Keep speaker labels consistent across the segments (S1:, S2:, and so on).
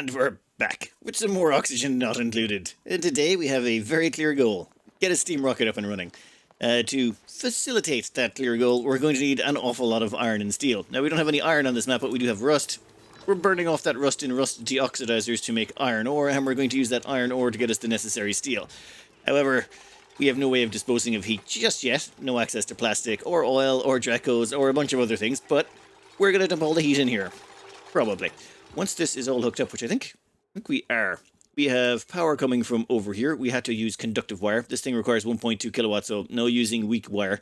S1: And we're back with some more oxygen not included. And today we have a very clear goal. Get a steam rocket up and running. To facilitate that clear goal, we're going to need an awful lot of iron and steel. Now, we don't have any iron on this map, but we do have rust. We're burning off that rust in rust deoxidizers to make iron ore, and we're going to use that iron ore to get us the necessary steel. However, we have no way of disposing of heat just yet. No access to plastic, or oil, or Dracos, or a bunch of other things, but we're going to dump all the heat in here. Probably. Once this is all hooked up, which I think we are. We have power coming from over here. We had to use conductive wire. This thing requires 1.2 kilowatts, so no using weak wire.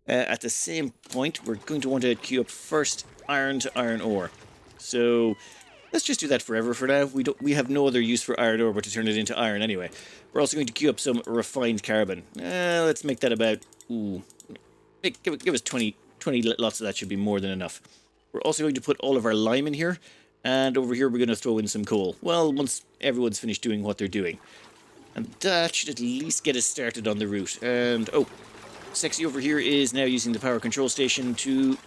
S1: At the same point, we're going to want to queue up first iron to iron ore. So let's just do that forever for now. We have no other use for iron ore but to turn it into iron anyway. We're also going to queue up some refined carbon. Let's make that about... give us 20 lots of that should be more than enough. We're also going to put all of our lime in here. And over here we're going to throw in some coal. Well, once everyone's finished doing what they're doing. And that should at least get us started on the route. And, oh, Sexy over here is now using the power control station to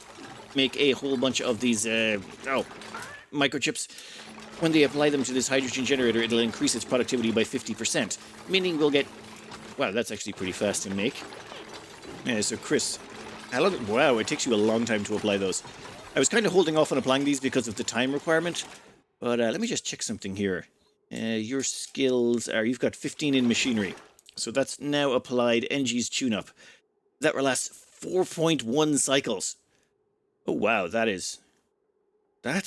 S1: make a whole bunch of these, microchips. When they apply them to this hydrogen generator, it'll increase its productivity by 50%. Meaning we'll get... Wow, that's actually pretty fast to make. Yeah, so Chris, how long... Wow, it takes you a long time to apply those. I was kind of holding off on applying these because of the time requirement, but let me just check something here. Your skills are, you've got 15 in machinery, so that's now applied NG's tune-up. That will last 4.1 cycles. Oh wow, that's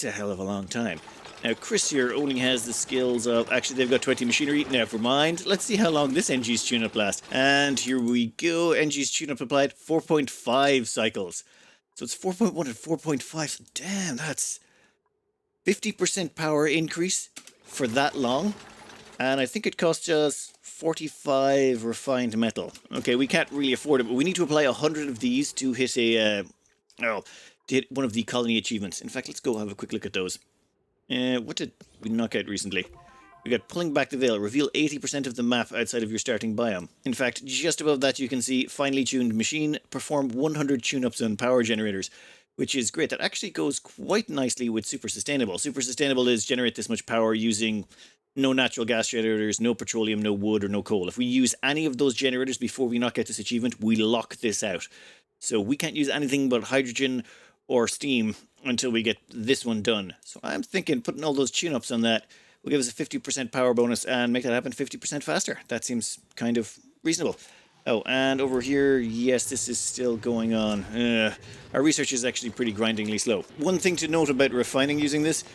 S1: a hell of a long time. Now Chris here only has the skills of, actually they've got 20 machinery, never mind. Let's see how long this NG's tune-up lasts. And here we go, NG's tune-up applied, 4.5 cycles. So it's 4.1 and 4.5. Damn, that's 50% power increase for that long. And I think it costs us 45 refined metal. Okay, we can't really afford it, but we need to apply 100 of these to hit to hit one of the colony achievements. In fact, let's go have a quick look at those. What did we knock out recently? We got pulling back the veil, reveal 80% of the map outside of your starting biome. In fact, just above that you can see finely tuned machine, perform 100 tune-ups on power generators, which is great. That actually goes quite nicely with super sustainable. Super sustainable is generate this much power using no natural gas generators, no petroleum, no wood, or no coal. If we use any of those generators before we knock out this achievement, we lock this out. So we can't use anything but hydrogen or steam until we get this one done. So I'm thinking putting all those tune-ups on that will give us a 50% power bonus and make that happen 50% faster. That seems kind of reasonable. Oh, and over here, yes, this is still going on. Our research is actually pretty grindingly slow. One thing to note about refining using this,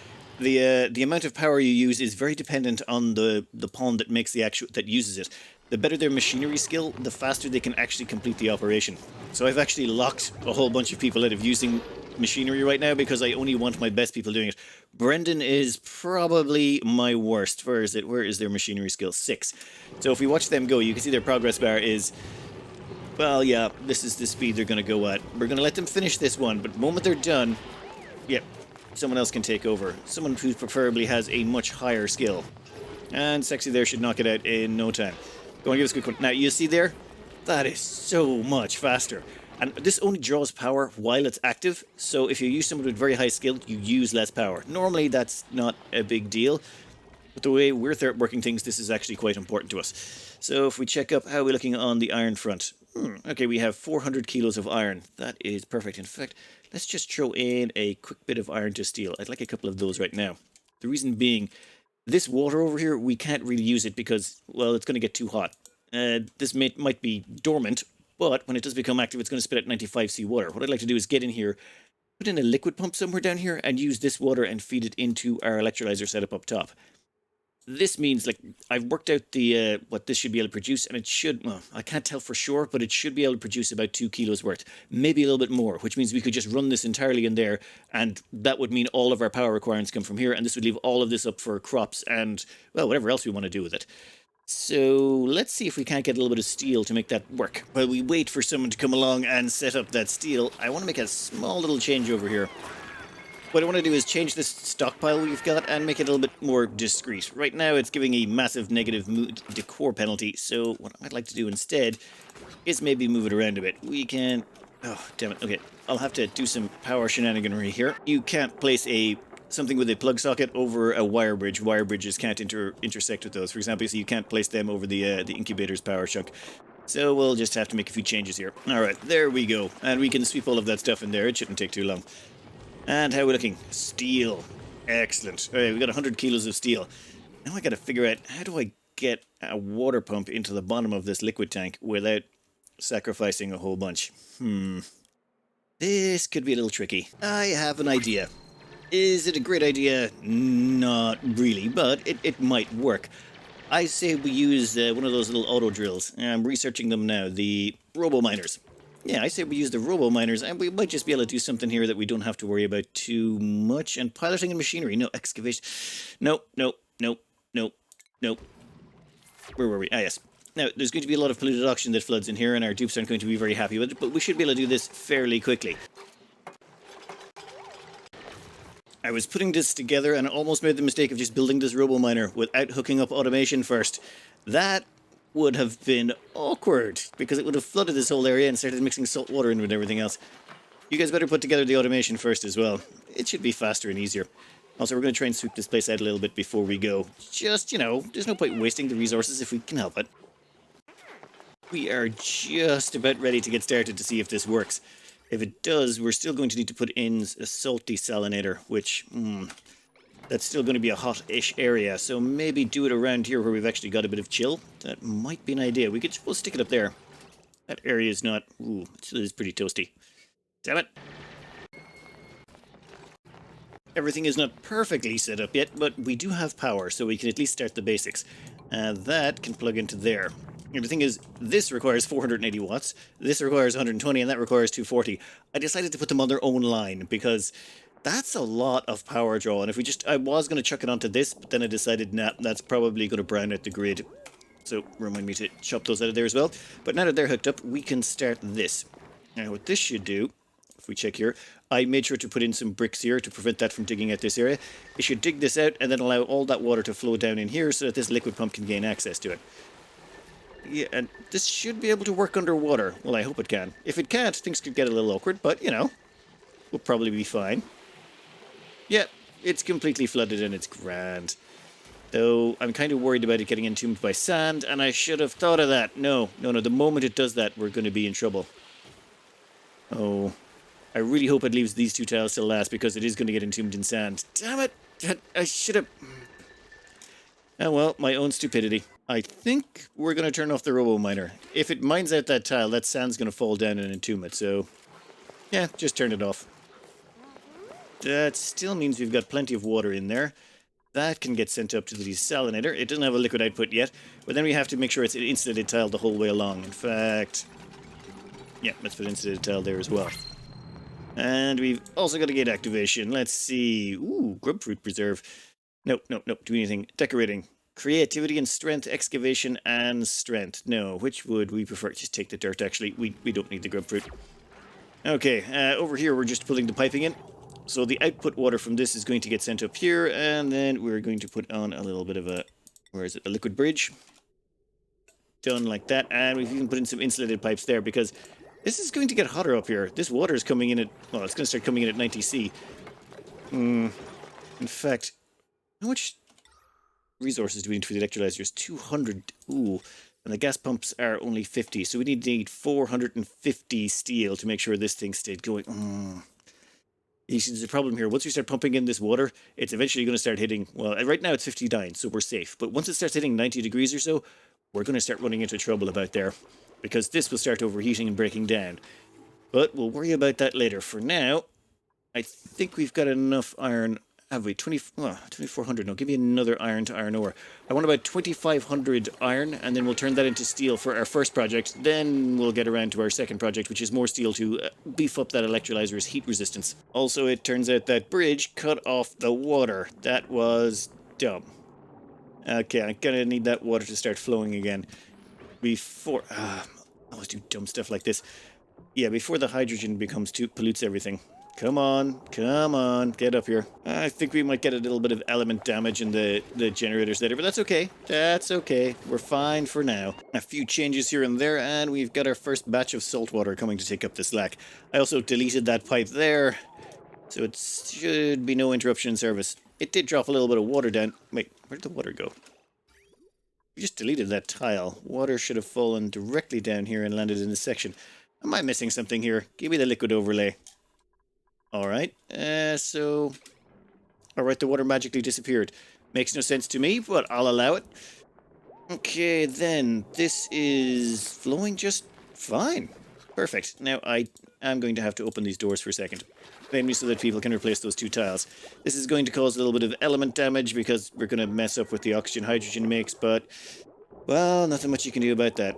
S1: the amount of power you use is very dependent on the pawn that makes that uses it. The better their machinery skill, the faster they can actually complete the operation. So I've actually locked a whole bunch of people out of using machinery right now because I only want my best people doing it. Brendan is probably my worst. Where is it? Where is their machinery skill? 6. So if we watch them go, you can see their progress bar is... Well, yeah, this is the speed they're going to go at. We're going to let them finish this one, but the moment they're done, yep, someone else can take over. Someone who preferably has a much higher skill. And Sexy there should knock it out in no time. Go on, give us a quick one. Now, you see there? That is so much faster. And this only draws power while it's active, so if you use someone with very high skill, you use less power. Normally, that's not a big deal, but the way we're working things, this is actually quite important to us. So if we check up, how are we looking on the iron front? Okay, we have 400 kilos of iron. That is perfect. In fact, let's just throw in a quick bit of iron to steel. I'd like a couple of those right now. The reason being, this water over here, we can't really use it because, well, it's going to get too hot. This might be dormant, but when it does become active, it's going to spit out 95 C water. What I'd like to do is get in here, put in a liquid pump somewhere down here, and use this water and feed it into our electrolyzer setup up top. This means, like, I've worked out the what this should be able to produce, and it should, well, I can't tell for sure, but it should be able to produce about 2 kilos worth. Maybe a little bit more, which means we could just run this entirely in there, and that would mean all of our power requirements come from here, and this would leave all of this up for crops and, well, whatever else we want to do with it. So let's see if we can't get a little bit of steel to make that work. While we wait for someone to come along and set up that steel, I want to make a small little change over here. What I want to do is change this stockpile we've got and make it a little bit more discreet. Right now it's giving a massive negative mood decor penalty, so what I'd like to do instead is maybe move it around a bit. We can... Oh, damn it. Okay, I'll have to do some power shenaniganry here. You can't place a something with a plug socket over a wire bridge. Wire bridges can't intersect with those, for example, so you can't place them over the incubator's power shuck. So we'll just have to make a few changes here. Alright, there we go. And we can sweep all of that stuff in there. It shouldn't take too long. And how are we looking? Steel. Excellent. Alright, we got 100 kilos of steel. Now I gotta figure out, how do I get a water pump into the bottom of this liquid tank without sacrificing a whole bunch? This could be a little tricky. I have an idea. Is it a great idea? Not really, but it might work. I say we use one of those little auto drills. I'm researching them now, the robo miners. Yeah, I say we use the robo miners, and we might just be able to do something here that we don't have to worry about too much. And piloting and machinery, no, excavation. Nope. Where were we? Ah, yes. Now, there's going to be a lot of polluted oxygen that floods in here, and our dupes aren't going to be very happy with it, but we should be able to do this fairly quickly. I was putting this together and almost made the mistake of just building this robo miner without hooking up automation first. That would have been awkward, because it would have flooded this whole area and started mixing salt water in with everything else. You guys better put together the automation first as well. It should be faster and easier. Also, we're going to try and sweep this place out a little bit before we go. Just, you know, there's no point wasting the resources if we can help it. We are just about ready to get started to see if this works. If it does, we're still going to need to put in a salt desalinator, which, that's still going to be a hot-ish area, so maybe do it around here where we've actually got a bit of chill. That might be an idea. We'll stick it up there. That area is not, it is pretty toasty. Damn it. Everything is not perfectly set up yet, but we do have power, so we can at least start the basics. That can plug into there. And the thing is, this requires 480 watts, this requires 120, and that requires 240. I decided to put them on their own line, because that's a lot of power draw, and if I was going to chuck it onto this, but then I decided, nah, that's probably going to brown out the grid. So, remind me to chop those out of there as well. But now that they're hooked up, we can start this. Now, what this should do, if we check here, I made sure to put in some bricks here to prevent that from digging out this area. It should dig this out and then allow all that water to flow down in here so that this liquid pump can gain access to it. Yeah, and this should be able to work underwater. Well, I hope it can. If it can't, things could get a little awkward, but, you know, we'll probably be fine. Yeah, it's completely flooded and it's grand. Though, I'm kind of worried about it getting entombed by sand, and I should have thought of that. No, the moment it does that, we're going to be in trouble. Oh, I really hope it leaves these two tiles to last, because it is going to get entombed in sand. Damn it! I should have... Oh well, my own stupidity. I think we're going to turn off the robo miner. If it mines out that tile, that sand's going to fall down and entomb it, so... yeah, just turn it off. That still means we've got plenty of water in there. That can get sent up to the desalinator. It doesn't have a liquid output yet, but then we have to make sure it's an insulated tile the whole way along. In fact... yeah, let's put insulated tile there as well. And we've also got a gate activation. Let's see. Ooh, grub fruit preserve. Nope. Do anything. Decorating. Creativity and strength, excavation and strength. No, which would we prefer? Just take the dirt, actually. We don't need the grub fruit. Okay, over here we're just pulling the piping in. So the output water from this is going to get sent up here, and then we're going to put on a little bit of a, where is it, a liquid bridge. Done like that, and we can put in some insulated pipes there, because this is going to get hotter up here. This water is coming in at, well, it's going to start coming in at 90 C. In fact, how much resources do we need for the electrolyzers? 200. Ooh. And the gas pumps are only 50. So we need 450 steel to make sure this thing stayed going. You see, there's a problem here. Once we start pumping in this water, it's eventually going to start hitting, well, right now it's 59, so we're safe. But once it starts hitting 90 degrees or so, we're going to start running into trouble about there, because this will start overheating and breaking down. But we'll worry about that later. For now, I think we've got enough iron. Have we? 2,400. No, give me another iron to iron ore. I want about 2,500 iron, and then we'll turn that into steel for our first project. Then we'll get around to our second project, which is more steel to beef up that electrolyzer's heat resistance. Also, it turns out that bridge cut off the water. That was dumb. Okay, I'm gonna need that water to start flowing again. Before... I always do dumb stuff like this. Yeah, before the hydrogen pollutes everything. Come on, get up here. I think we might get a little bit of element damage in the generators later, but that's okay. That's okay. We're fine for now. A few changes here and there, and we've got our first batch of salt water coming to take up the slack. I also deleted that pipe there, So it should be no interruption in service. It did drop a little bit of water down. Wait, where did the water go? We just deleted that tile. Water should have fallen directly down here and landed in this section. Am I missing something here? Give me the liquid overlay. Alright, Alright, the water magically disappeared. Makes no sense to me, but I'll allow it. Okay, then, this is flowing just fine. Perfect. Now, I am going to have to open these doors for a second. Mainly so that people can replace those two tiles. This is going to cause a little bit of element damage because we're going to mess up with the oxygen-hydrogen mix, but... well, nothing much you can do about that.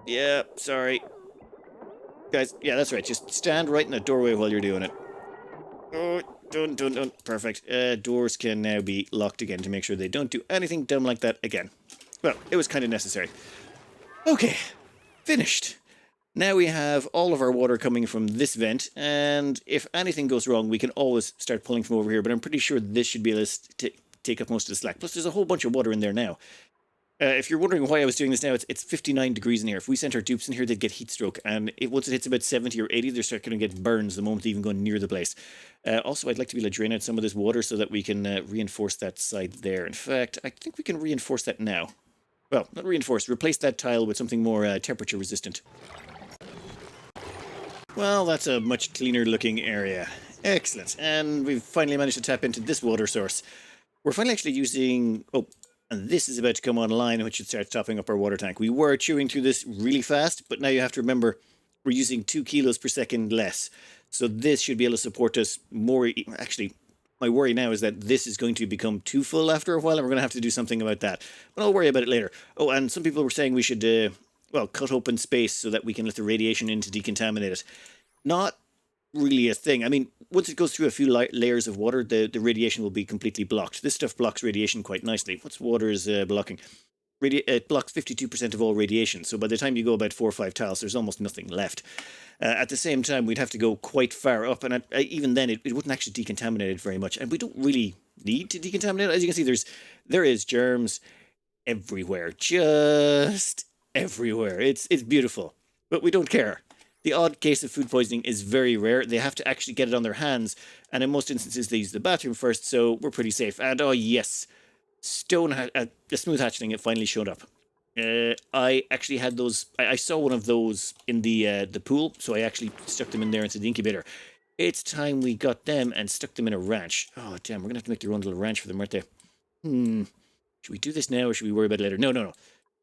S1: Yeah, sorry. Guys, yeah, that's right. Just stand right in the doorway while you're doing it. Oh, don't. Perfect. Doors can now be locked again to make sure they don't do anything dumb like that again. Well, it was kind of necessary. Okay, finished. Now we have all of our water coming from this vent, and if anything goes wrong, we can always start pulling from over here, but I'm pretty sure this should be able to take up most of the slack. Plus, there's a whole bunch of water in there now. If you're wondering why I was doing this now, it's 59 degrees in here. If we sent our dupes in here, they'd get heat stroke, and once it hits about 70 or 80, they're starting to get burns the moment they even go near the place. Also, I'd like to be able to drain out some of this water so that we can reinforce that side there. In fact, I think we can reinforce that now. Well, not reinforce, replace that tile with something more temperature resistant. Well, that's a much cleaner looking area. Excellent. And we've finally managed to tap into this water source. We're finally actually using... oh, and this is about to come online, which should start topping up our water tank. We were chewing through this really fast, but now you have to remember we're using 2 kilos per second less. So this should be able to support us more... actually, my worry now is that this is going to become too full after a while, and we're going to have to do something about that. But I'll worry about it later. Oh, and some people were saying we should... well, cut open space so that we can let the radiation in to decontaminate it. Not really a thing. I mean, once it goes through a few layers of water, the radiation will be completely blocked. This stuff blocks radiation quite nicely. What's water is blocking? It blocks 52% of all radiation, so by the time you go about 4 or 5 tiles, there's almost nothing left. At the same time, we'd have to go quite far up, and even then, it wouldn't actually decontaminate it very much. And we don't really need to decontaminate it. As you can see, there is germs everywhere. Just everywhere. It's beautiful. But we don't care. The odd case of food poisoning is very rare. They have to actually get it on their hands, and in most instances they use the bathroom first, so we're pretty safe. And oh yes, the smooth hatchling, it finally showed up. I actually had those. I saw one of those in the pool, so I actually stuck them in there into the incubator. It's time we got them and stuck them in a ranch. Oh damn, we're gonna have to make their own little ranch for them, aren't they? Should we do this now, or should we worry about it later? No.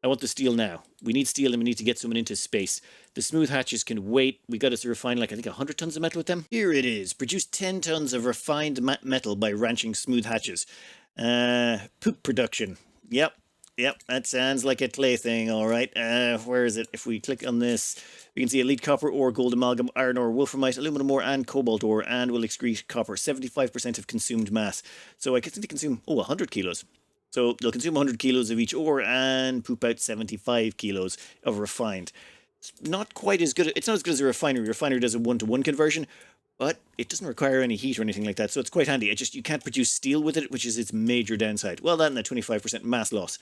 S1: I want the steel now. We need steel, and we need to get someone into space. The smooth hatches can wait. We got to refine, like, I think 100 tons of metal with them. Here it is. Produce 10 tons of refined metal by ranching smooth hatches. Poop production. Yep, that sounds like a clay thing, all right. Where is it? If we click on this, we can see elite copper ore, gold amalgam, iron ore, wolframite, aluminum ore, and cobalt ore, and will excrete copper. 75% of consumed mass. So I think they consume, 100 kilos. So they'll consume 100 kilos of each ore and poop out 75 kilos of refined. It's not quite as good. It's not as good as a refinery. A refinery does a 1-to-1 conversion, but it doesn't require any heat or anything like that. So it's quite handy. You can't produce steel with it, which is its major downside. Well, that and the 25% mass loss.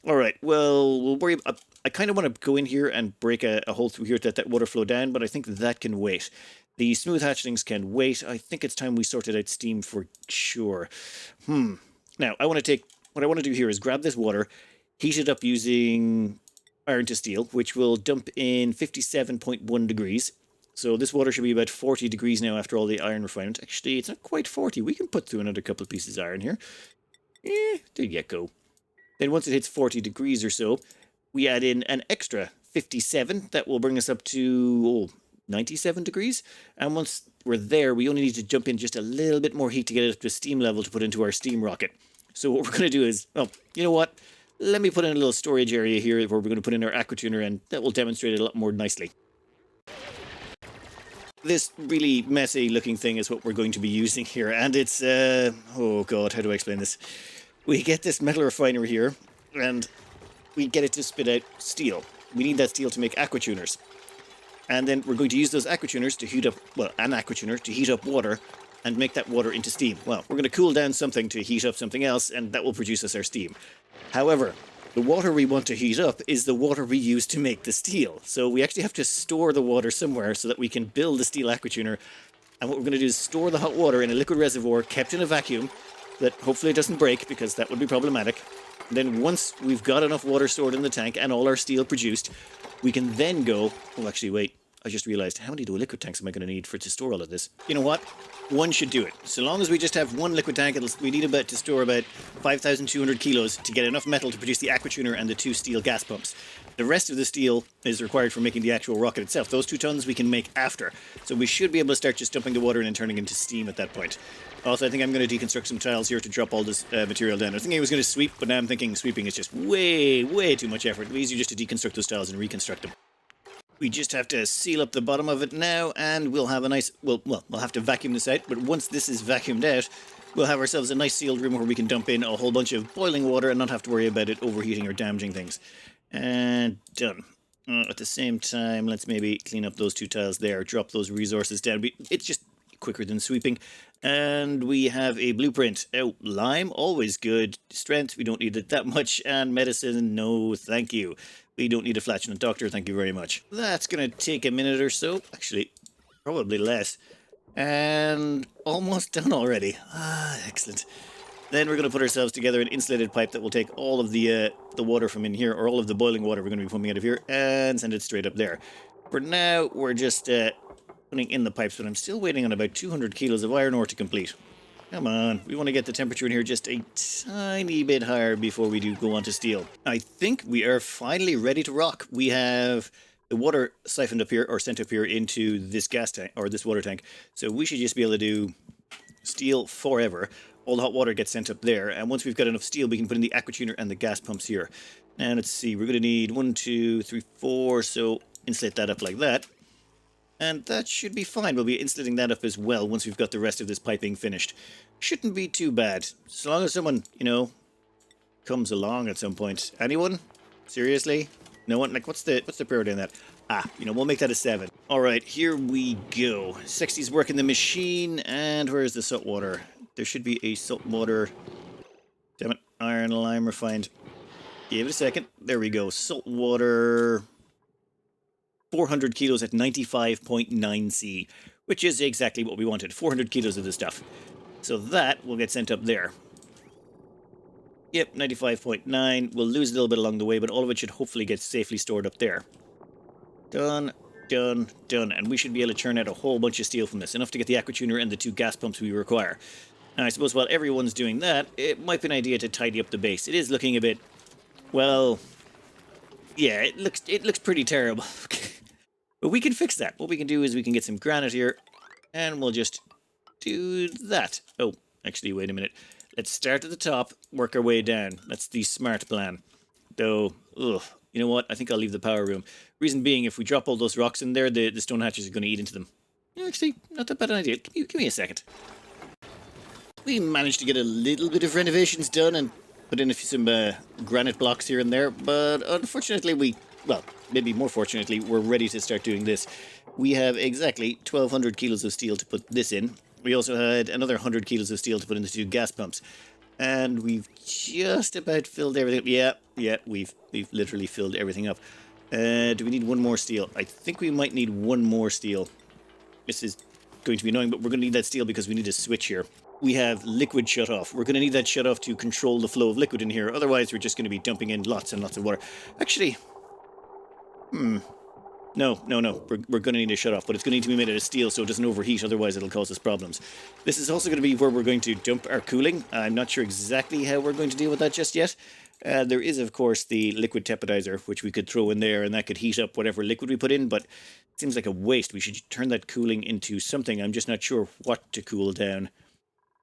S1: All right. Well, we'll worry. I kind of want to go in here and break a hole through here to let that water flow down, but I think that can wait. The smooth hatchlings can wait. I think it's time we sorted out steam for sure. Now, what I want to do here is grab this water, heat it up using iron to steel, which will dump in 57.1 degrees. So this water should be about 40 degrees now after all the iron refinement. Actually, it's not quite 40. We can put through another couple of pieces of iron here. There you go. Then once it hits 40 degrees or so, we add in an extra 57. That will bring us up to 97 degrees. And once we're there, we only need to jump in just a little bit more heat to get it up to steam level to put into our steam rocket. So what we're going to do is, you know what? Let me put in a little storage area here where we're going to put in our aquatuner, and that will demonstrate it a lot more nicely. This really messy looking thing is what we're going to be using here, and it's, oh god, how do I explain this? We get this metal refinery here, and we get it to spit out steel. We need that steel to make aquatuners. And then we're going to use those aquatuners to heat up, an aquatuner to heat up water, and make that water into steam. Well, we're going to cool down something to heat up something else, and that will produce us our steam. However, the water we want to heat up is the water we use to make the steel. So we actually have to store the water somewhere so that we can build the steel aquatuner And what we're going to do is store the hot water in a liquid reservoir kept in a vacuum that hopefully it doesn't break, because that would be problematic. And then once we've got enough water stored in the tank and all our steel produced, we can then go... Oh, actually, wait. I just realized, how many liquid tanks am I going to need to store all of this? You know what? One should do it. So long as we just have one liquid tank, we need to store about 5,200 kilos to get enough metal to produce the aquatuner and the 2 steel gas pumps. The rest of the steel is required for making the actual rocket itself. Those 2 tons we can make after. So we should be able to start just dumping the water in and turning into steam at that point. Also, I think I'm going to deconstruct some tiles here to drop all this material down. I was thinking I was going to sweep, but now I'm thinking sweeping is just way, way too much effort. It'd be easier just to deconstruct those tiles and reconstruct them. We just have to seal up the bottom of it now, and we'll have a nice... Well, we'll have to vacuum this out, but once this is vacuumed out, we'll have ourselves a nice sealed room where we can dump in a whole bunch of boiling water and not have to worry about it overheating or damaging things. And done. At the same time, let's maybe clean up those 2 tiles there, drop those resources down. It's just quicker than sweeping. And we have a blueprint. Oh, lime, always good. Strength, we don't need it that much. And medicine, no thank you. We don't need a flatulent doctor, thank you very much. That's going to take a minute or so. Actually, probably less. And almost done already. Ah, excellent. Then we're going to put ourselves together an insulated pipe that will take all of the water from in here, or all of the boiling water we're going to be pumping out of here, and send it straight up there. For now, we're just putting in the pipes, but I'm still waiting on about 200 kilos of iron ore to complete. Come on, we want to get the temperature in here just a tiny bit higher before we do go on to steel. I think we are finally ready to rock. We have the water siphoned up here, or sent up here into this gas tank, or this water tank. So we should just be able to do steel forever. All the hot water gets sent up there, and once we've got enough steel, we can put in the aquatuner and the gas pumps here. Now, let's see, we're going to need 1, 2, 3, 4, so insulate that up like that. And that should be fine. We'll be insulating that up as well once we've got the rest of this piping finished. Shouldn't be too bad. As long as someone, comes along at some point. Anyone? Seriously? No one? Like, what's the priority on that? We'll make that a 7. Alright, here we go. Sexy's working the machine, and where's the salt water? There should be a salt water... Damn it. Iron, lime, refined. Give it a second. There we go. Salt water... 400 kilos at 95.9 C, which is exactly what we wanted. 400 kilos of this stuff. So that will get sent up there. Yep, 95.9. We'll lose a little bit along the way, but all of it should hopefully get safely stored up there. Done, done, done. And we should be able to churn out a whole bunch of steel from this. Enough to get the aquatuner and the 2 gas pumps we require. Now, I suppose while everyone's doing that, it might be an idea to tidy up the base. It is looking a bit... Well... Yeah, it looks pretty terrible. But we can fix that. What we can do is we can get some granite here, and we'll just do that. Oh, actually, wait a minute. Let's start at the top, work our way down. That's the smart plan. Though, you know what? I think I'll leave the power room. Reason being, if we drop all those rocks in there, the stone hatches are going to eat into them. Actually, not that bad an idea. Give me a second. We managed to get a little bit of renovations done and put in some granite blocks here and there, but unfortunately well, maybe more fortunately, we're ready to start doing this. We have exactly 1,200 kilos of steel to put this in. We also had another 100 kilos of steel to put in the 2 gas pumps. And we've just about filled everything up. Yeah, we've literally filled everything up. Do we need one more steel? I think we might need one more steel. This is going to be annoying, but we're going to need that steel because we need a switch here. We have liquid shut-off. We're going to need that shut-off to control the flow of liquid in here. Otherwise, we're just going to be dumping in lots and lots of water. Actually... No. We're going to need a shut-off, but it's going to need to be made out of steel so it doesn't overheat, otherwise it'll cause us problems. This is also going to be where we're going to dump our cooling. I'm not sure exactly how we're going to deal with that just yet. There is, of course, the liquid tepidizer, which we could throw in there, and that could heat up whatever liquid we put in, but it seems like a waste. We should turn that cooling into something. I'm just not sure what to cool down.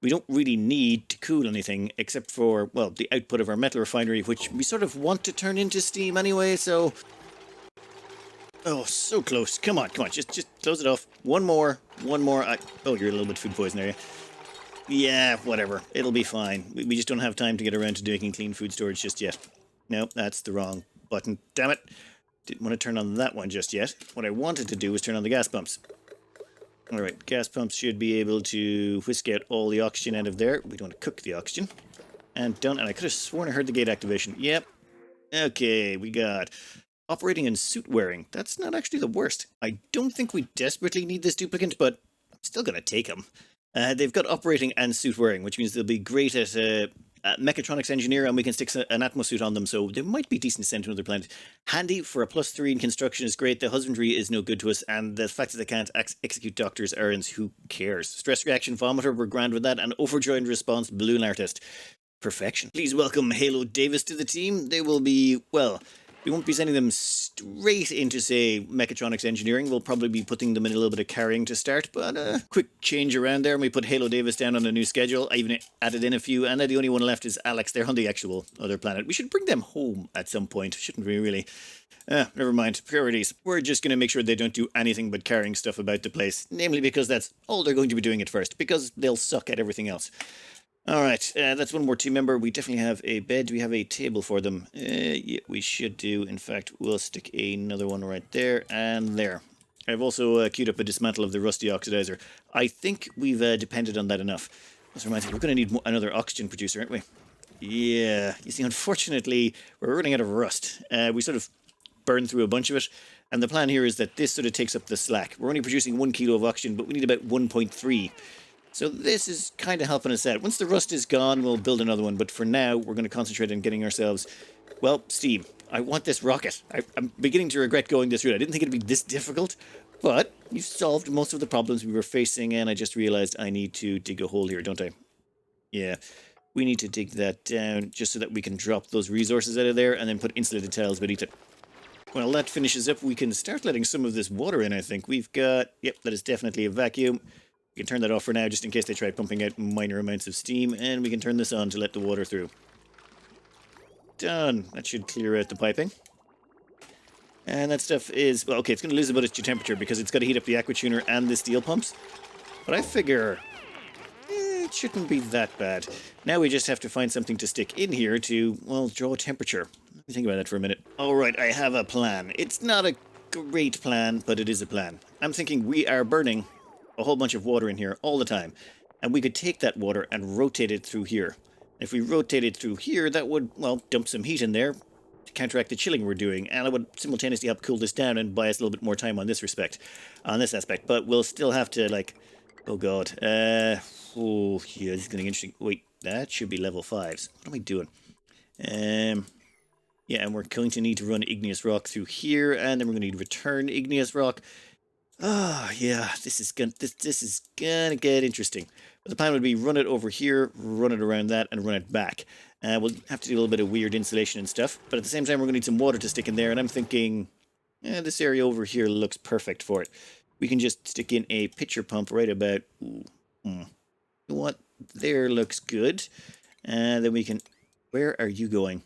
S1: We don't really need to cool anything, except for, well, the output of our metal refinery, which we sort of want to turn into steam anyway, so... Oh, so close. Come on. Just close it off. One more. Oh, you're a little bit food poisoned, are you? Yeah, whatever. It'll be fine. We just don't have time to get around to making clean food storage just yet. No, that's the wrong button. Damn it. Didn't want to turn on that one just yet. What I wanted to do was turn on the gas pumps. Alright, gas pumps should be able to whisk out all the oxygen out of there. We don't want to cook the oxygen. And done. And I could have sworn I heard the gate activation. Yep. Okay, we got... Operating and suit wearing. That's not actually the worst. I don't think we desperately need this duplicant, but Still going to take them. They've got operating and suit wearing, which means they'll be great at mechatronics engineer, and we can stick an atmosuit on them, so they might be decent to send to another planet. Handy for a +3 in construction is great. The husbandry is no good to us, and the fact that they can't execute doctors' errands, who cares? Stress reaction vomiter, we're grand with that, and overjoyed response balloon artist. Perfection. Please welcome Halo Davis to the team. They will be, well, we won't be sending them straight into, say, mechatronics engineering. We'll probably be putting them in a little bit of carrying to start, but quick change around there, and we put Halo Davis down on a new schedule. I even added in a few, and the only one left is Alex. They're on the actual other planet. We should bring them home at some point, shouldn't we, really? Never mind. Priorities. We're just going to make sure they don't do anything but carrying stuff about the place, namely because that's all they're going to be doing at first, because they'll suck at everything else. All right, that's one more team member. We definitely have a bed. Do we have a table for them? Yeah, we should do. In fact, we'll stick another one right there and there. I've also queued up a dismantle of the rusty oxidizer. I think we've depended on that enough. This reminds me, we're going to need another oxygen producer, aren't we? Yeah, you see, unfortunately, we're running out of rust. We sort of burned through a bunch of it, and the plan here is that this sort of takes up the slack. We're only producing 1 kilo of oxygen, but we need about 1.3. So this is kind of helping us out. Once the rust is gone, we'll build another one. But for now, we're going to concentrate on getting ourselves, well, steam. I want this rocket. I'm beginning to regret going this route. I didn't think it'd be this difficult, but you've solved most of the problems we were facing, and I just realized I need to dig a hole here, don't I? Yeah, we need to dig that down just so that we can drop those resources out of there and then put insulated tiles beneath it. Well, that finishes up. We can start letting some of this water in, I think. We've got, yep, that is definitely a vacuum. We can turn that off for now, just in case they try pumping out minor amounts of steam, and we can turn this on to let the water through. Done. That should clear out the piping. And that stuff is, well, okay, it's going to lose a bit of temperature because it's got to heat up the aqua tuner and the steel pumps. But I figure it shouldn't be that bad. Now we just have to find something to stick in here to, well, draw temperature. Let me think about that for a minute. All right, I have a plan. It's not a great plan, but it is a plan. I'm thinking we are burning a whole bunch of water in here all the time, and we could take that water and rotate it through here. If we rotate it through here, that would, well, dump some heat in there to counteract the chilling we're doing, and it would simultaneously help cool this down and buy us a little bit more time on this aspect. But we'll still have to, like, oh god, oh yeah, this is getting interesting. Wait, that should be level 5s. What am I doing? Yeah, and we're going to need to run igneous rock through here, and then we're going to need return igneous rock. Oh, yeah, this is gonna get interesting. But the plan would be run it over here, run it around that, and run it back. We'll have to do a little bit of weird insulation and stuff, but at the same time, we're going to need some water to stick in there, and I'm thinking, this area over here looks perfect for it. We can just stick in a pitcher pump right about, you know what, there looks good. And then we can, where are you going?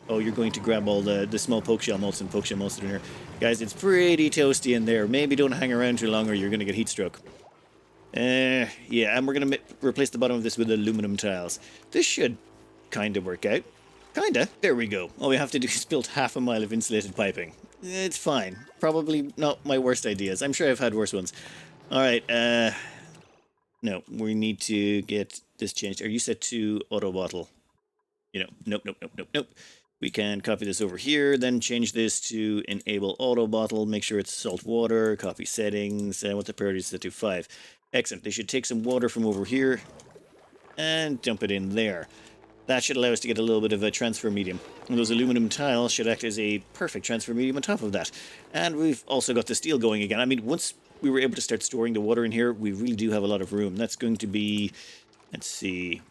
S1: Oh, you're going to grab all the small poke shell molts and poke shell molts in here. Guys, it's pretty toasty in there. Maybe don't hang around too long or you're going to get heat stroke. Yeah, and we're going to replace the bottom of this with aluminum tiles. This should kind of work out. Kinda. There we go. All we have to do is build half a mile of insulated piping. It's fine. Probably not my worst ideas. I'm sure I've had worse ones. Alright, no, we need to get this changed. Are you set to auto bottle? You know, nope. We can copy this over here, then change this to enable auto bottle, make sure it's salt water, copy settings, and what the priority is set to 5. Excellent. They should take some water from over here and dump it in there. That should allow us to get a little bit of a transfer medium. And those aluminum tiles should act as a perfect transfer medium on top of that. And we've also got the steel going again. I mean, once we were able to start storing the water in here, we really do have a lot of room. That's going to be, let's see,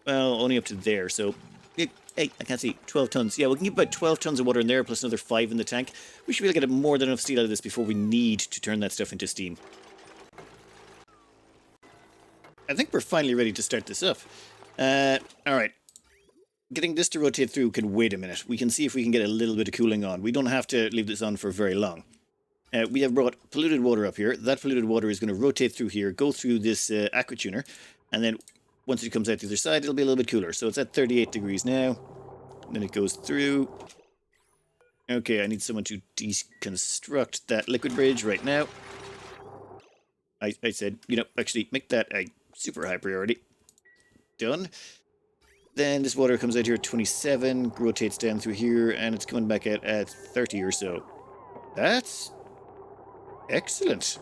S1: well, only up to there, so... Hey, I can't see. 12 tons. Yeah, we can keep about 12 tons of water in there, plus another 5 in the tank. We should be able to get more than enough steel out of this before we need to turn that stuff into steam. I think we're finally ready to start this up. Alright. Getting this to rotate through can wait a minute. We can see if we can get a little bit of cooling on. We don't have to leave this on for very long. We have brought polluted water up here. That polluted water is going to rotate through here, go through this aqua tuner, and then once it comes out the other side, it'll be a little bit cooler. So it's at 38 degrees now. Then it goes through. Okay, I need someone to deconstruct that liquid bridge right now. I said, you know, actually make that a super high priority. Done. Then this water comes out here at 27, rotates down through here, and it's coming back out at 30 or so. That's excellent.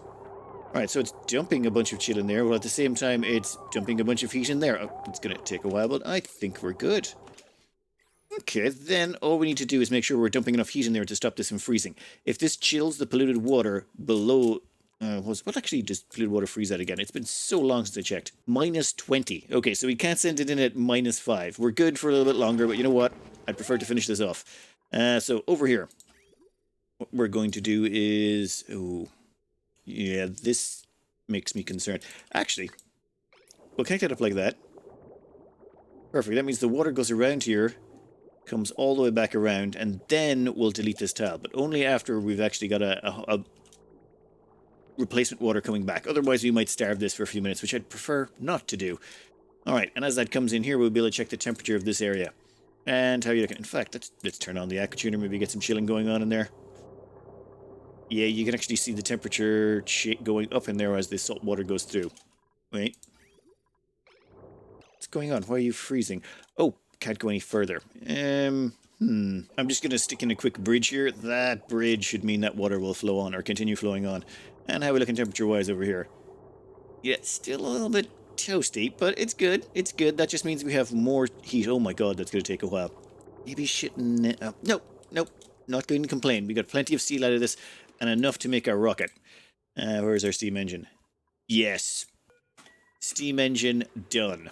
S1: All right, so it's dumping a bunch of chill in there, while at the same time it's dumping a bunch of heat in there. Oh, it's going to take a while, but I think we're good. Okay, then all we need to do is make sure we're dumping enough heat in there to stop this from freezing. If this chills the polluted water below... what actually does polluted water freeze at again? It's been so long since I checked. -20. Okay, so we can't send it in at -5. We're good for a little bit longer, but you know what? I'd prefer to finish this off. So over here, what we're going to do is... Oh, yeah, this makes me concerned. Actually, we'll connect it up like that. Perfect. That means the water goes around here, comes all the way back around, and then we'll delete this tile, but only after we've actually got a replacement water coming back. Otherwise, we might starve this for a few minutes, which I'd prefer not to do. All right, and as that comes in here, we'll be able to check the temperature of this area. And how are you looking? In fact, let's turn on the aqua tuner, maybe get some chilling going on in there. Yeah, you can actually see the temperature going up in there as the salt water goes through. Wait. What's going on? Why are you freezing? Oh, can't go any further. I'm just going to stick in a quick bridge here. That bridge should mean that water will flow on or continue flowing on. And how are we looking temperature-wise over here? Yeah, still a little bit toasty, but it's good. It's good. That just means we have more heat. Oh my god, that's going to take a while. Maybe shitting it up. Nope, nope. Not going to complain. We got plenty of steel out of this and enough to make our rocket. Where's our steam engine? Yes. Steam engine done.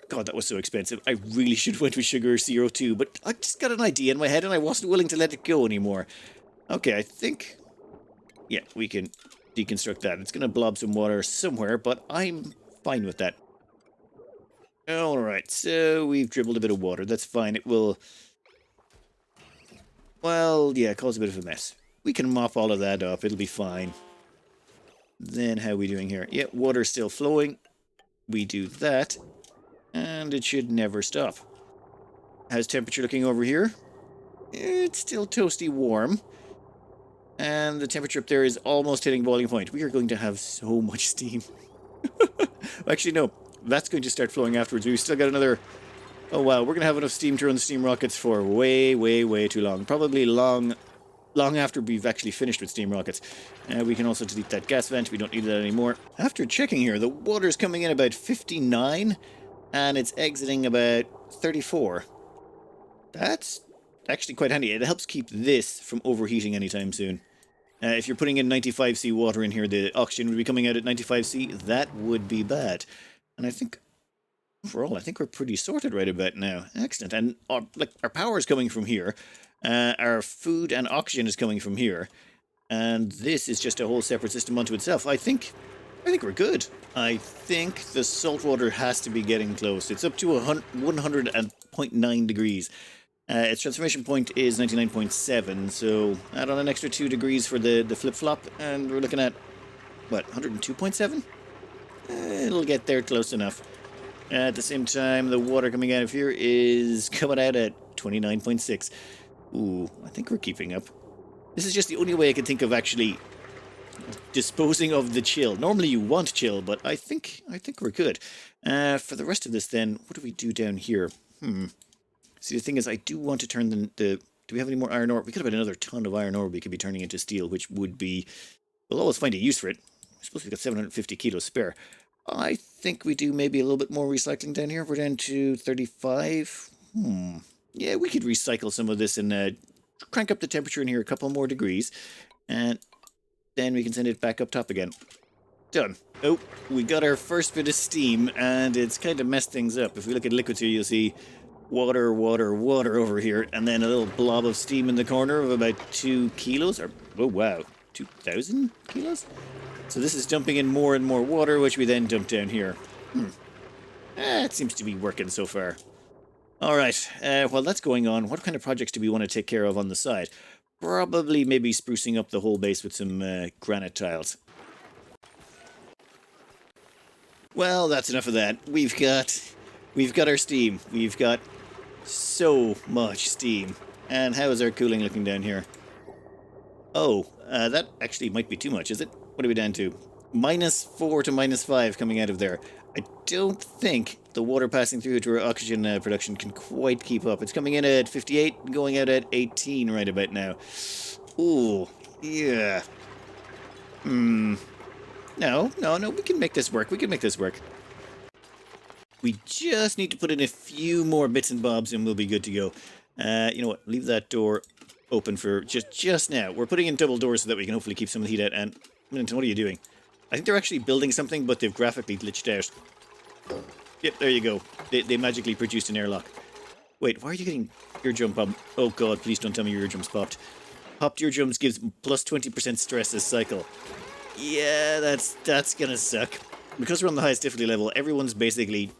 S1: God, that was so expensive. I really should have went with sugar or CO2, but I just got an idea in my head and I wasn't willing to let it go anymore. Okay, I think... Yeah, we can deconstruct that. It's going to blob some water somewhere, but I'm fine with that. Alright, so we've dribbled a bit of water. That's fine. It will... Well, yeah, cause a bit of a mess. We can mop all of that up. It'll be fine. Then how are we doing here? Yeah, water's still flowing. We do that. And it should never stop. How's temperature looking over here? It's still toasty warm. And the temperature up there is almost hitting boiling point. We are going to have so much steam. Actually, no. That's going to start flowing afterwards. We've still got another... Oh, wow. We're going to have enough steam to run the steam rockets for way, way, way too long. Probably long after we've actually finished with steam rockets. We can also delete that gas vent. We don't need that anymore. After checking here, the water's coming in about 59... and it's exiting about 34. That's actually quite handy. It helps keep this from overheating anytime soon. If you're putting in 95C water in here, the oxygen would be coming out at 95C. That would be bad. And I think, overall, I think we're pretty sorted right about now. Excellent. And our power is coming from here. Our food and oxygen is coming from here. And this is just a whole separate system unto itself. I think we're good. I think the salt water has to be getting close. It's up to 100.9 degrees. Its transformation point is 99.7, so add on an extra 2 degrees for the flip-flop, and we're looking at, what, 102.7? It'll get there close enough. At the same time, the water coming out of here is coming out at 29.6. Ooh, I think we're keeping up. This is just the only way I can think of actually disposing of the chill. Normally you want chill, but I think we're good. For the rest of this then, what do we do down here? See, the thing is, I do want to turn the... Do we have any more iron ore? We could have had another ton of iron ore we could be turning into steel, which would be... We'll always find a use for it. I suppose we've got 750 kilos spare. I think we do maybe a little bit more recycling down here. We're down to 35. Yeah, we could recycle some of this and crank up the temperature in here a couple more degrees. And then we can send it back up top again. Done. Oh, we got our first bit of steam, and it's kind of messed things up. If we look at liquids here, you'll see water, water, water over here, and then a little blob of steam in the corner of about 2 kilos. Or, oh wow, 2,000 kilos? So this is dumping in more and more water, which we then dump down here. It seems to be working so far. Alright, while that's going on, what kind of projects do we want to take care of on the side? Probably maybe sprucing up the whole base with some granite tiles. Well, that's enough of that. We've got our steam. We've got so much steam. And how is our cooling looking down here? Oh, that actually might be too much, is it? What are we down to? -4 to -5 coming out of there. I don't think the water passing through to our oxygen production can quite keep up. It's coming in at 58 and going out at 18 right about now. Ooh, yeah. No, no, no, we can make this work. We can make this work. We just need to put in a few more bits and bobs and we'll be good to go. You know what? Leave that door open for just now. We're putting in double doors so that we can hopefully keep some of the heat out. And Millington, what are you doing? I think they're actually building something, but they've graphically glitched out. Yep, there you go. They magically produced an airlock. Wait, why are you getting eardrum pop? Oh god, please don't tell me your eardrums popped. Popped eardrums gives plus 20% stress this cycle. Yeah, that's gonna suck. Because we're on the highest difficulty level, everyone's basically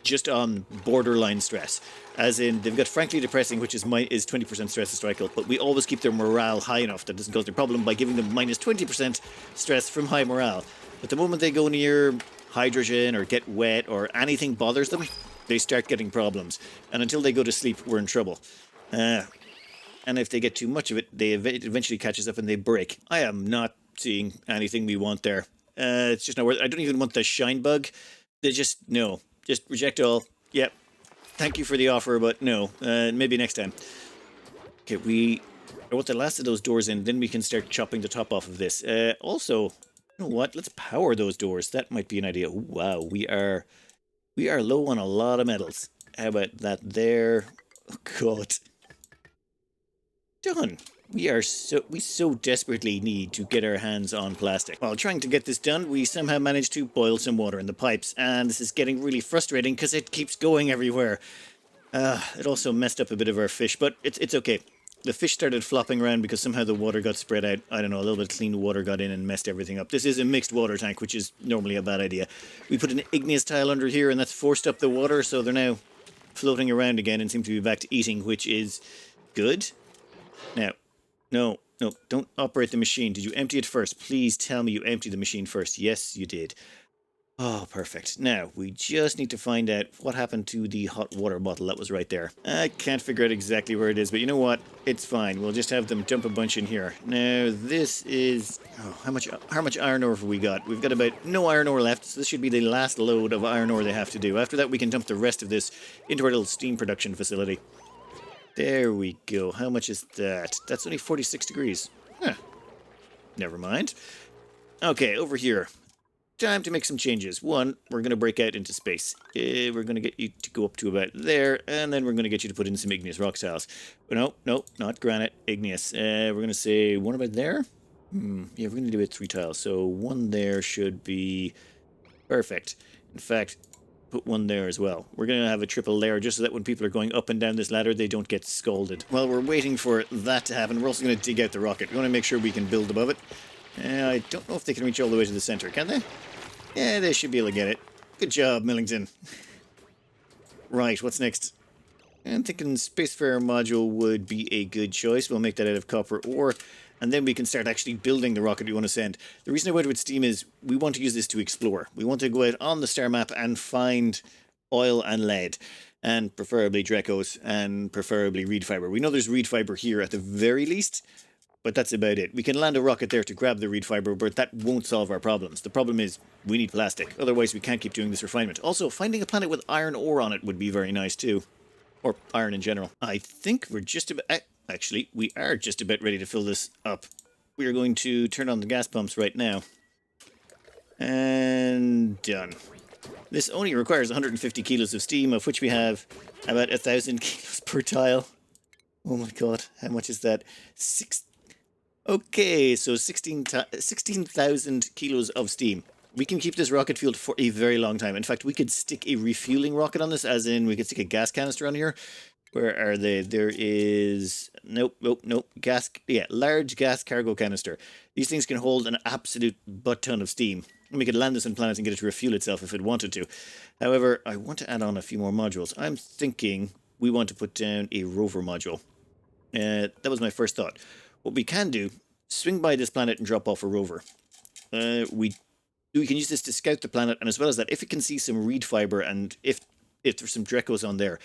S1: just on borderline stress. As in, they've got frankly depressing, which is 20% stress to cycle, but we always keep their morale high enough that doesn't cause their problem by giving them minus 20% stress from high morale. But the moment they go near hydrogen or get wet or anything bothers them, they start getting problems. And until they go to sleep, we're in trouble. And if they get too much of it, it eventually catches up and they break. I am not seeing anything we want there. It's just not worth it. I don't even want the shine bug. They just, no. Just reject all. Yep. Thank you for the offer, but no. Maybe next time. Okay, I want the last of those doors in, then we can start chopping the top off of this. Also, you know what? Let's power those doors. That might be an idea. Ooh, wow, we are low on a lot of metals. How about that there? Oh, God. Done. We so desperately need to get our hands on plastic. While trying to get this done, we somehow managed to boil some water in the pipes, and this is getting really frustrating because it keeps going everywhere. It also messed up a bit of our fish, but it's okay. The fish started flopping around because somehow the water got spread out. I don't know, a little bit of clean water got in and messed everything up. This is a mixed water tank, which is normally a bad idea. We put an igneous tile under here, and that's forced up the water, so they're now floating around again and seem to be back to eating, which is good. Now, no, don't operate the machine. Did you empty it first? Please tell me you emptied the machine first. Yes, you did. Oh, perfect. Now, we just need to find out what happened to the hot water bottle that was right there. I can't figure out exactly where it is, but you know what? It's fine. We'll just have them dump a bunch in here. Now, this is... Oh, how much iron ore have we got? We've got about no iron ore left, so this should be the last load of iron ore they have to do. After that, we can dump the rest of this into our little steam production facility. There we go. How much is that? That's only 46 degrees. Huh. Never mind. Okay, over here. Time to make some changes. One, we're going to break out into space. We're going to get you to go up to about there, and then we're going to get you to put in some igneous rock tiles. But no, not granite, igneous. We're going to say one about there. Yeah, we're going to do it 3 tiles. So one there should be perfect. In fact, put one there as well. We're going to have a triple layer just so that when people are going up and down this ladder, they don't get scalded. While we're waiting for that to happen, we're also going to dig out the rocket. We want to make sure we can build above it. I don't know if they can reach all the way to the center, can they? Yeah, they should be able to get it. Good job, Millington. Right, what's next? I'm thinking Spacefarer module would be a good choice. We'll make that out of copper ore, and then we can start actually building the rocket we want to send. The reason I went with steam is we want to use this to explore. We want to go out on the star map and find oil and lead, and preferably Drecos, and preferably reed fiber. We know there's reed fiber here at the very least, but that's about it. We can land a rocket there to grab the reed fiber, but that won't solve our problems. The problem is we need plastic. Otherwise, we can't keep doing this refinement. Also, finding a planet with iron ore on it would be very nice too. Or iron in general. I think we're just about... Actually, we are just about ready to fill this up. We are going to turn on the gas pumps right now. And done. This only requires 150 kilos of steam, of which we have about 1,000 kilos per tile. Oh my god, how much is that? Okay, so 16,000 kilos of steam. We can keep this rocket fueled for a very long time. In fact, we could stick a refueling rocket on this, as in we could stick a gas canister on here. Where are they? There is... Nope. Gas... Yeah, large gas cargo canister. These things can hold an absolute butt-ton of steam. And we could land this on planets and get it to refuel itself if it wanted to. However, I want to add on a few more modules. I'm thinking we want to put down a rover module. That was my first thought. What we can do, swing by this planet and drop off a rover. We can use this to scout the planet, and as well as that, if it can see some reed fiber and if there's some Drecos on there,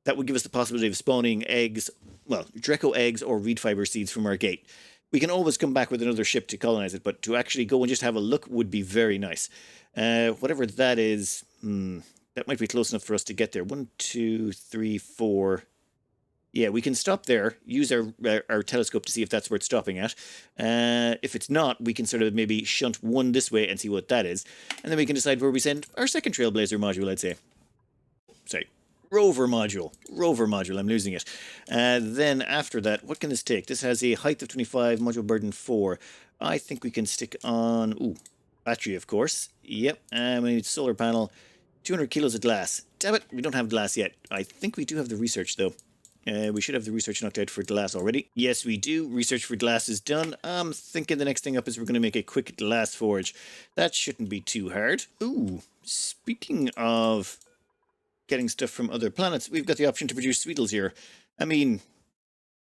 S1: that would give us the possibility of spawning eggs, well, Dreco eggs or reed fiber seeds from our gate. We can always come back with another ship to colonize it, but to actually go and just have a look would be very nice. Whatever that is, that might be close enough for us to get there. 1, 2, 3, 4... Yeah, we can stop there, use our telescope to see if that's where it's stopping at. If it's not, we can sort of maybe shunt one this way and see what that is. And then we can decide where we send our second Trailblazer module, I'd say. Say, rover module. Rover module, I'm losing it. Then after that, what can this take? This has a height of 25, module burden 4. I think we can stick on... Ooh, battery, of course. Yep, we need solar panel. 200 kilos of glass. Damn it, we don't have glass yet. I think we do have the research, though. We should have the research knocked out for glass already. Yes, we do. Research for glass is done. I'm thinking the next thing up is we're going to make a quick glass forge. That shouldn't be too hard. Ooh, speaking of getting stuff from other planets, we've got the option to produce Sweetles here. I mean,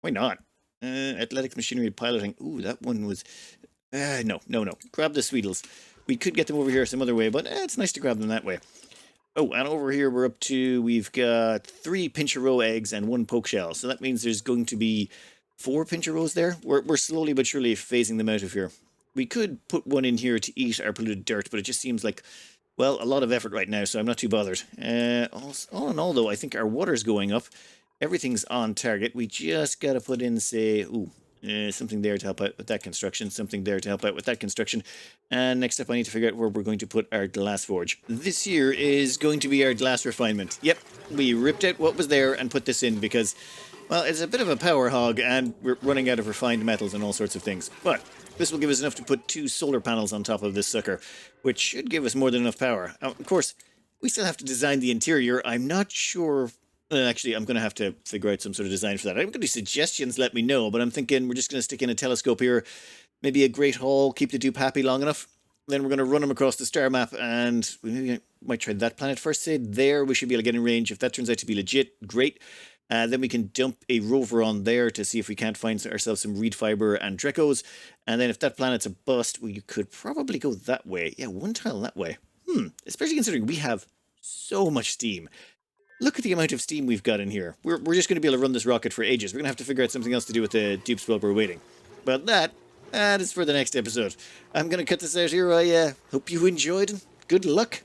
S1: why not? Athletics, machinery, piloting. Ooh, that one was... no. Grab the Sweetles. We could get them over here some other way, but it's nice to grab them that way. Oh, and over here we're up to, we've got 3 pincher-row eggs and 1 poke shell. So that means there's going to be 4 pincher-rows there. We're slowly but surely phasing them out of here. We could put one in here to eat our polluted dirt, but it just seems like, well, a lot of effort right now, so I'm not too bothered. All in all, though, I think our water's going up. Everything's on target. We just got to put in, say, something there to help out with that construction, something there to help out with that construction. And next up, I need to figure out where we're going to put our glass forge. This here is going to be our glass refinement. Yep, we ripped out what was there and put this in because, well, it's a bit of a power hog and we're running out of refined metals and all sorts of things. But this will give us enough to put 2 solar panels on top of this sucker, which should give us more than enough power. Of course, we still have to design the interior. I'm not sure... Actually, I'm going to have to figure out some sort of design for that. I'm going to do suggestions, let me know, but I'm thinking we're just going to stick in a telescope here, maybe a Great Hall, keep the dupe happy long enough. Then we're going to run them across the star map, and we maybe might try that planet first, say. There, we should be able to get in range. If that turns out to be legit, great. Then we can dump a rover on there to see if we can't find ourselves some reed fiber and Drecos. And then if that planet's a bust, we could probably go that way. Yeah, 1 tile that way. Especially considering we have so much steam. Look at the amount of steam we've got in here. We're just going to be able to run this rocket for ages. We're going to have to figure out something else to do with the dupes while we're waiting. But that is for the next episode. I'm going to cut this out here. I hope you enjoyed. Good luck.